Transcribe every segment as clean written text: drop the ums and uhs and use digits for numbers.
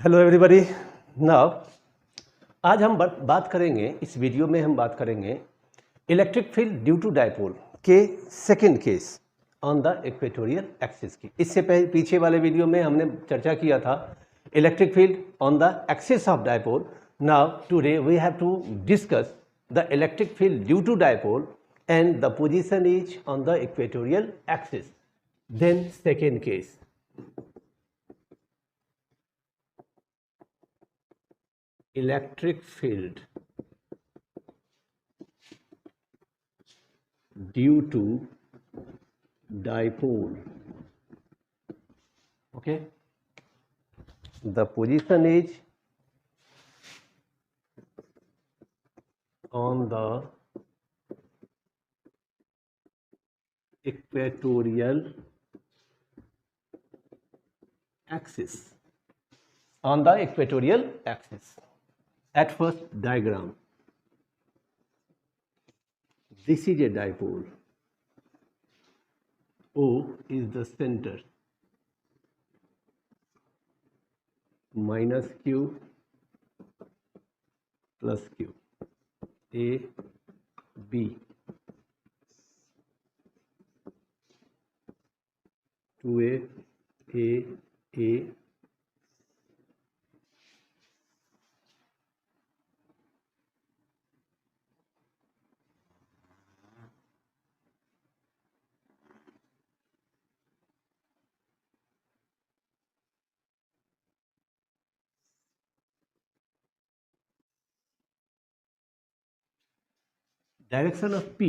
Hello everybody. Now आज हम बात करेंगे, इस वीडियो में हम बात करेंगे electric field due to dipole के second case on the equatorial axis की। इससे पीछे वाले वीडियो में हमने चर्चा किया था electric field on the axis of dipole. Now today we have to discuss the electric field due to dipole and the position is on the equatorial axis. Then second case, electric field due to dipole. Okay, the position is on the equatorial axis. On the equatorial axis. At first diagram, this is a dipole. O is the center, minus Q plus Q, A, B, 2A, A, direction of P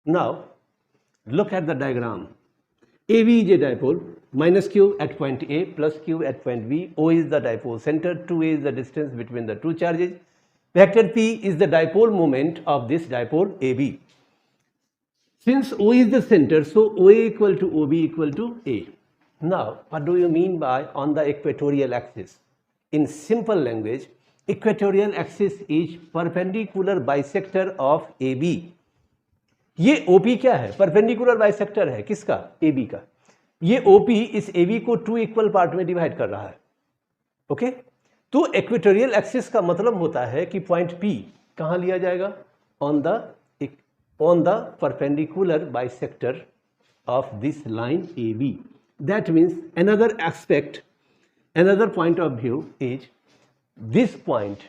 Now look at the diagram. AB is a dipole, minus Q at point A plus Q at point B. O is the dipole center, 2A is the distance between the two charges. Vector P is the dipole moment of this dipole AB. Since O is the center, so OA equal to OB equal to A. Now, what do you mean by on the equatorial axis? In simple language, equatorial axis is perpendicular bisector of AB. ये OP क्या है? Perpendicular bisector है किसका? AB का। ये OP इस AB को 2 equal part में डिवाइड कर रहा है। ओके, तो इक्वेटोरियल एक्सिस का मतलब होता है कि पॉइंट P कहाँ लिया जाएगा? On the perpendicular bisector of this line AB. That means another aspect, another point of view is this point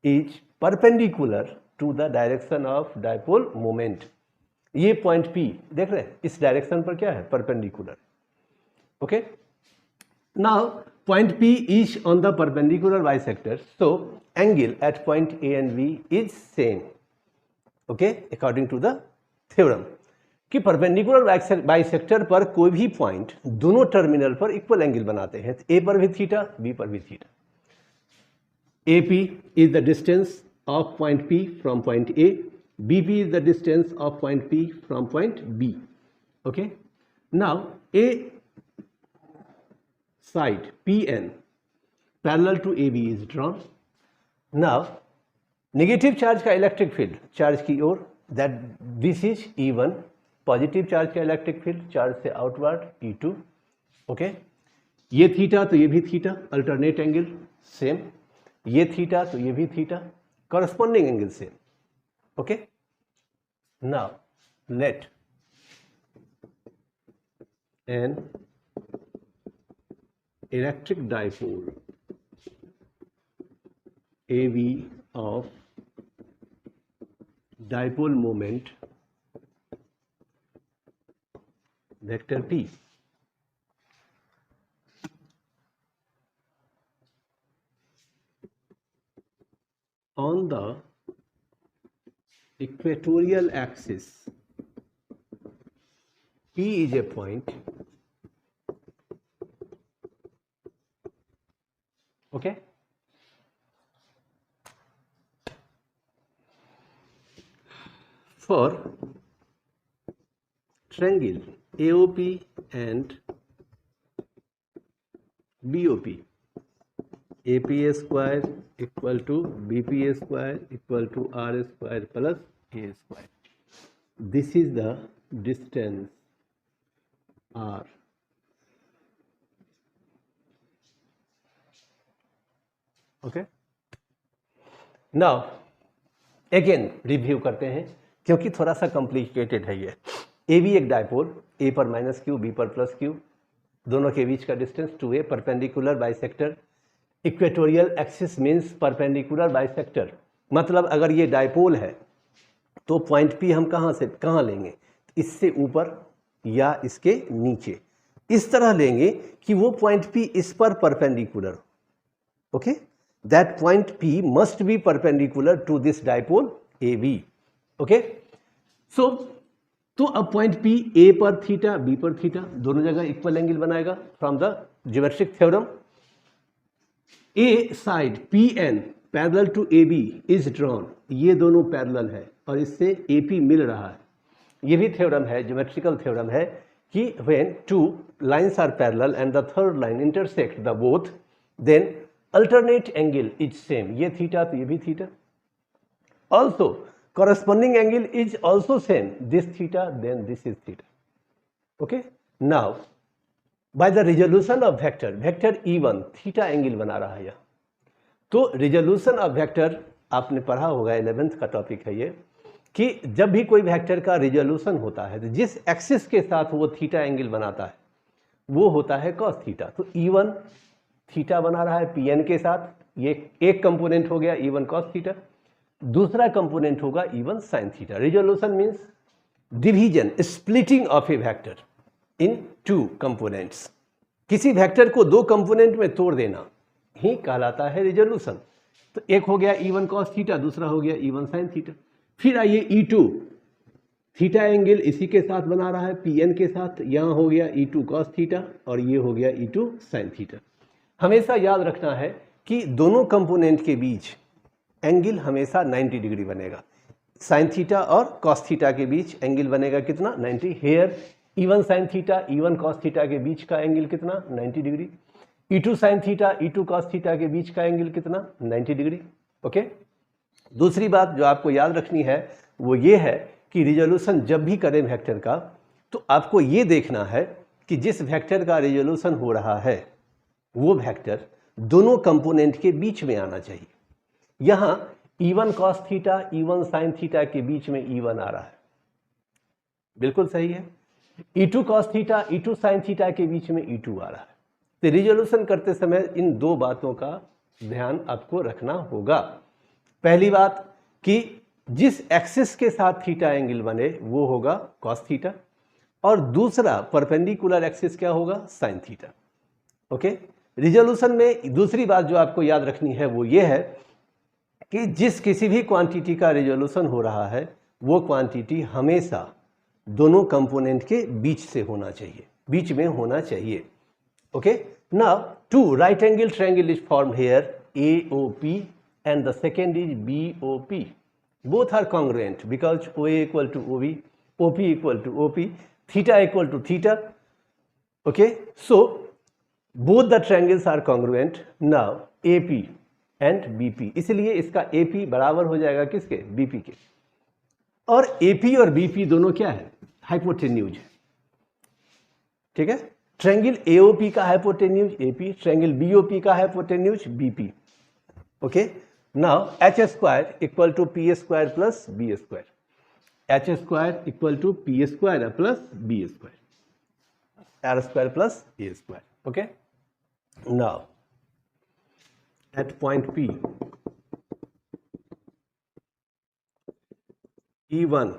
is perpendicular to the direction of dipole moment. ये point P देख रहे हैं, इस direction पर क्या है? Perpendicular. Okay, now point P is on the perpendicular bisector, so angle at point A and B is same. Okay, according to the theorem कि perpendicular bisector पर कोई भी पॉइंट दोनों टर्मिनल पर इक्वल एंगल बनाते हैं. A पर भी थीटा, B पर भी theta. AP is the distance of point P from point A. BP is the distance of point P from point B. Okay. Now A side PN parallel to AB is drawn. Now negative charge का electric field charge की ओर, that this is E1. Positive charge का electric field charge से outward E2. Okay, ये theta तो ये भी theta, alternate angle same. ये theta तो ये भी theta, corresponding angle same. Okay, now let an electric dipole AV of dipole moment vector P on the equatorial axis. P is a point, okay, for triangle AOP and BOP. APA square equal to BPA square equal to R square plus A square. This is the distance R. Okay. Now again review करते हैं क्योंकि थोड़ा सा complicated है ये. AB एक dipole, A पर minus Q, B पर प्लस क्यू, दोनों के बीच का distance 2A, perpendicular bisector. Equatorial axis means perpendicular bisector, मतलब अगर ये डायपोल है तो पॉइंट P हम कहाँ से कहाँ लेंगे, इससे ऊपर या इसके नीचे, इस तरह लेंगे कि वो पॉइंट P इस पर perpendicular. Okay, that point P must be perpendicular to this dipole AB. Okay, so तो अब पॉइंट P A पर थीटा, B पर थीटा, दोनों जगह इक्वल एंगल बनाएगा. From the geometric theorem A side PN parallel to AB is drawn. ये दोनों parallel है और इससे AP मिल रहा है. ये भी थ्योरम है, ज्योमेट्रिकल थ्योरम है कि when two lines are parallel and the third line intersect the both, then alternate angle is same. ये थीटा तो ये भी theta. Also corresponding angle is also same, this theta then this is theta. Okay, now by the resolution of vector E1 theta angle बना रहा है यह. तो resolution of vector आपने पढ़ा होगा, 11th का टॉपिक है ये, कि जब भी कोई वेक्टर का रिजोल्यूशन होता है तो जिस एक्सिस के साथ वो थीटा एंगल बनाता है वो होता है cos थीटा. तो E1 थीटा बना रहा है Pn के साथ, ये एक कंपोनेंट हो गया E1 cos थीटा, दूसरा कंपोनेंट होगा E1 sin theta. Resolution means division, splitting of A vector in two components. किसी वेक्टर को दो कंपोनेंट में तोड़ देना ही कहलाता है रिजोल्यूशन. तो एक हो गया E1 cos थीटा, दूसरा हो गया E1 sin थीटा. फिर आइए E2 थीटा एंगल इसी के साथ बना रहा है Pn के साथ, यहाँ हो गया E2 cos थीटा और ये हो गया E2 sin थीटा. हमेशा याद रखना है कि दोनों कंपोनेंट के बीच एंगल हमेशा 90 डिग्री बनेगा. साइन थीटा और कॉस थीटा के बीच एंगल बनेगा कितना, 90. Here E1 sine theta E1 cos theta के बीच का एंगल कितना, 90 degree. E2 sine theta E2 cos theta के बीच का एंगल कितना, 90 डिग्री. ओके, दूसरी बात जो आपको याद रखनी है वो ये है कि रिजोल्यूशन जब भी करें वेक्टर का तो आपको ये देखना है कि जिस वेक्टर का रिजोल्यूशन हो रहा है वो वेक्टर दोनों कंपोनेंट के बीच में आना चाहिए. यहां E1 cos theta E1 sin theta के बीच में E1 आ रहा है, बिल्कुल सही है. E2 cos theta E2 sin theta के बीच में E2 आ रहा है. तो रिजोल्यूशन करते समय इन दो बातों का ध्यान आपको रखना होगा. पहली बात कि जिस एक्सिस के साथ थीटा एंगल बने वो होगा cos थीटा और दूसरा परपेंडिकुलर एक्सिस क्या होगा, sin थीटा. ओके, रिजोल्यूशन में दूसरी बात जो आपको याद रखनी है वो ये है कि जिस किसी भी क्वांटिटी का रिजोल्यूशन हो रहा है वो क्वांटिटी हमेशा दोनों कंपोनेंट के बीच से होना चाहिए, बीच में होना चाहिए. Okay, now two right angle triangle is formed here AOP and the second is BOP. Both are congruent because OA equal to OB, OP equal to OP, theta equal to theta. Okay, so both the triangles are congruent. Now AP and BP, इसलिए इसका AP बराबर हो जाएगा किसके, BP के. और AP और BP दोनों क्या है, हाइपोटेन्यूज. ठीक है, ट्रायंगल AOP का हाइपोटेन्यूज AP, ट्रायंगल BOP का hypotenuse BP. Okay, Now h square equal to p square plus b square. H square equal to p square plus b square. R square plus a square. Okay. Now at point P, E1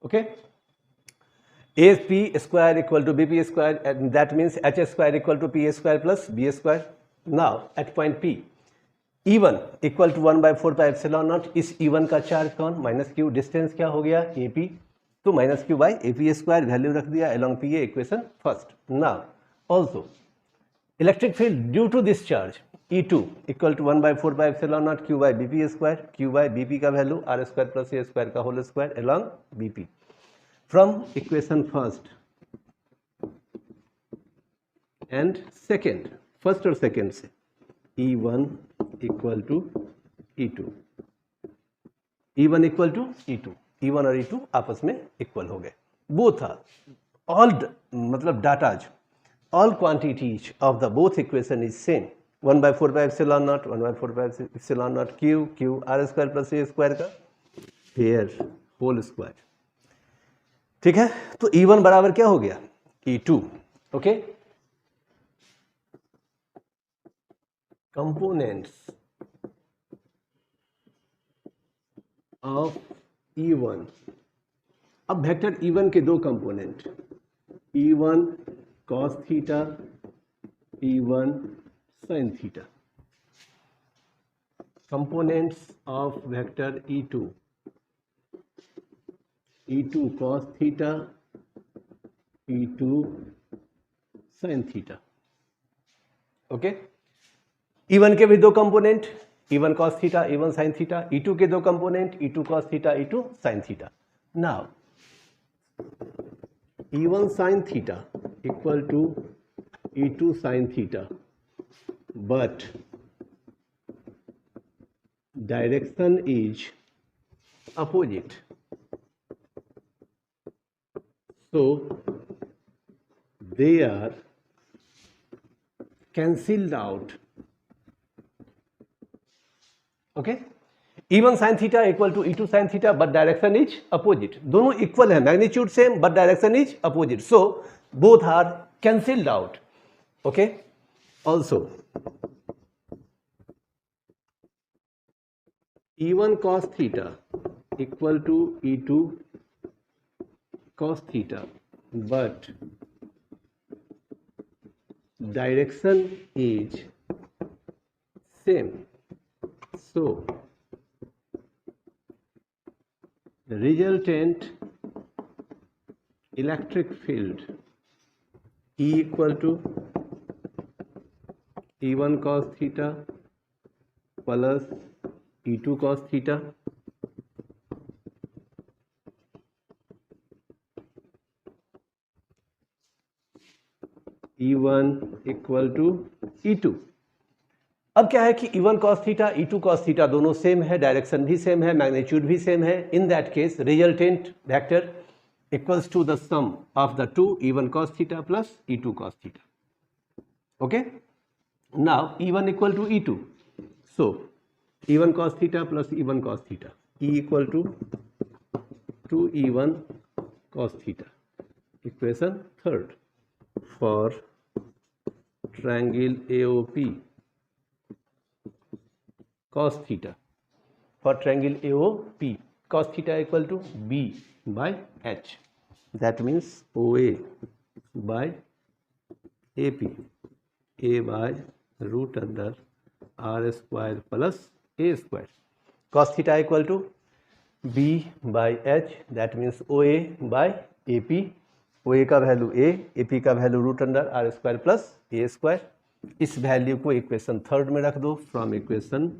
okay. A is p square equal to bp square, and that means h square equal to p square plus b square. Now at point P, E1 equal to 1/4 pi epsilon nought. इस E1 का charge कौन? Minus Q. Distance क्या हो गया? AP. तो minus q by AP square value रख दिया along PA equation first. Now also electric field due to this charge E2 equal to 1/4 pi epsilon not Q by BP square. Q by BP का value R square plus A square का whole square along BP. From equation first and second, first और second से E1 equal to E2, E1 equal to E2, E1 और E2 आपस में equal हो गए. Both are all मतलब datas all quantities of the both equation is same. 1/4 by epsilon naught, 1/4 by epsilon naught Q R square plus A square का here whole square. ठीक है. तो E1 बराबर क्या हो गया? E2. Okay. Components of E1. अब वेक्टर E1 के दो component, E1 cos theta, E1 sin theta. Components of vector E2, E2 cos theta, E2 sin theta. Okay. E1 के भी दो component, E1 cos theta, E1 sin theta. E2 के दो component, E2 cos theta, E2 sin theta. Now E1 sin theta equal to E2 sin theta, but direction is opposite. So they are cancelled out. Okay. E1 sin theta equal to E2 sin theta, but direction is opposite. दोनों equal है, magnitude same, but direction is opposite. So both are cancelled out. Okay. Also E1 cos theta equal to E2 cos theta, but direction is same. So the resultant electric field E equal to E1 cos theta plus E2 cos theta E1 equal to E2. अब क्या है कि E1 cos theta, E2 cos theta दोनों same है, direction भी same है, magnitude भी same है. In that case resultant vector equals to the sum of the two E1 cos theta plus E2 cos theta. Okay. Now E1 equal to E2. So E1 cos theta plus E1 cos theta, E equal to 2E1 cos theta. Equation third for triangle AOP cos theta. For triangle AOP cos theta equal to B by H. that means OA by AP, A by root under R square plus A square. Cos theta equal to B by H, that means OA by AP. OA का value A, AP का value root under R square plus A square. इस value को equation third में रख दो. From equation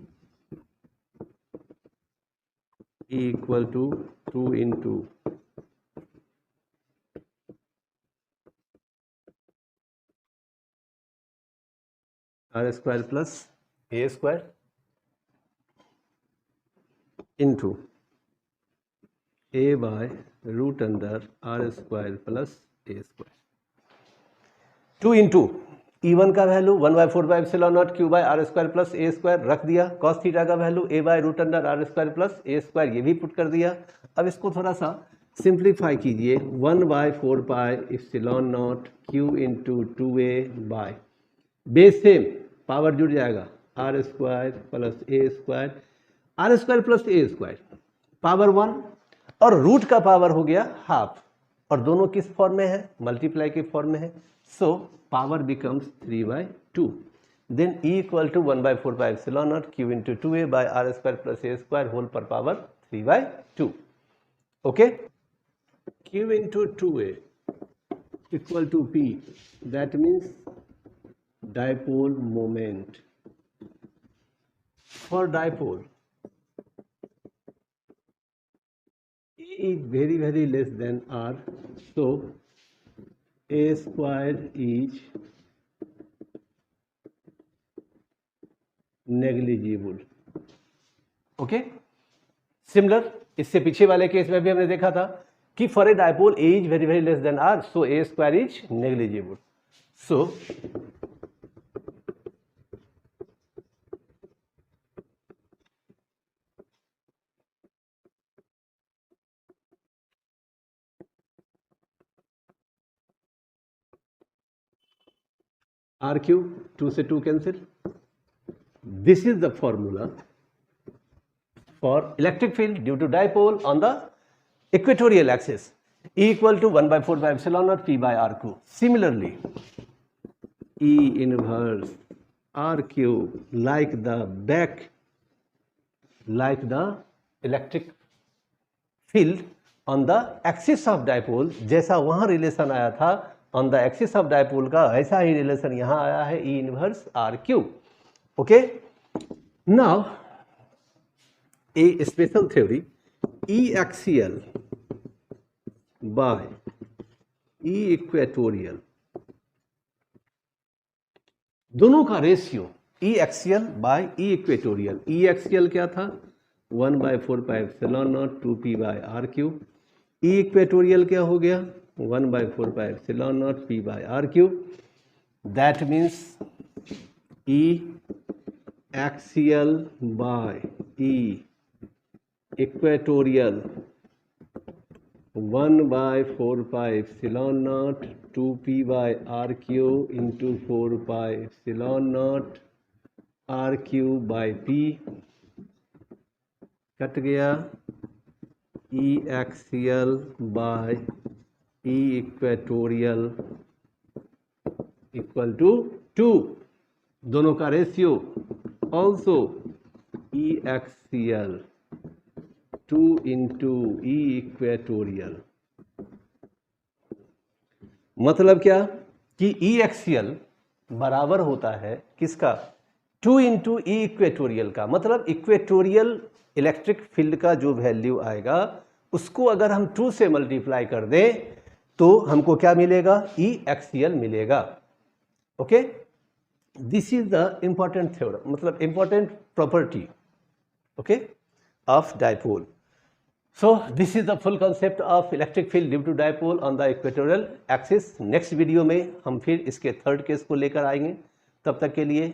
E equal to 2 into R square plus A square into A by root under R square plus A square. 2 into E1 का value 1/4 epsilon not Q by R square plus A square रख दिया. cos theta का value A by root under R square plus A square, ये भी put कर दिया. अब इसको थोड़ा सा सिंप्लीफाई कीजिए. 1/4 epsilon not Q into 2A by base same, power जुड़ जाएगा R square plus A square, R square plus A square, power 1 और रूट का पावर हो गया हाफ, और दोनों किस फॉर्म में है? मल्टीप्लाई के फॉर्म में है. So power becomes 3/2. Then E equal to 1/4 epsilon not Q into 2A by R square plus A square whole पर power 3/2. Okay, Q into 2A equal to P, that means dipole moment. For dipole, A is very less than R, so A square is negligible. Okay, similar इससे पीछे वाले case में भी हमने देखा था कि for a dipole A is very less than R, so A square is negligible. So R cube, 2 से 2 cancel. This is the formula for electric field due to dipole on the equatorial axis. E equal to 1/4 epsilon naught P by R cube. Similarly, E inverse R cube like the electric field on the axis of dipole, जैसा वहां relation आया था on the axis of dipole का, ऐसा ही relation यहां आया है. E inverse R cube. Okay, now a special theory, E axial by E equatorial, दोनों का ratio E axial by E equatorial. E axial क्या था? 1/4 epsilon nought 2P by R cube. E equatorial क्या हो गया? 1/4 epsilon nought P by R cube. That means E axial by E equatorial 1/4 epsilon nought 2P by R cube into 4 epsilon nought R cube by P. कट गया. E axial by E equatorial equal to 2, दोनों का ratio. Also E axial 2 into E equatorial. मतलब क्या कि E axial बराबर होता है किसका? 2 into E इक्वेटोरियल का. मतलब इक्वेटोरियल इलेक्ट्रिक फील्ड का जो वैल्यू आएगा उसको अगर हम 2 से मल्टीप्लाई कर दें तो हमको क्या मिलेगा? E एक्सियल मिलेगा. Okay, this is the important theorem, मतलब important property okay of dipole. So this is the full concept of electric field due to dipole on the equatorial axis. Next video में हम फिर इसके third case को लेकर आएंगे. तब तक के लिए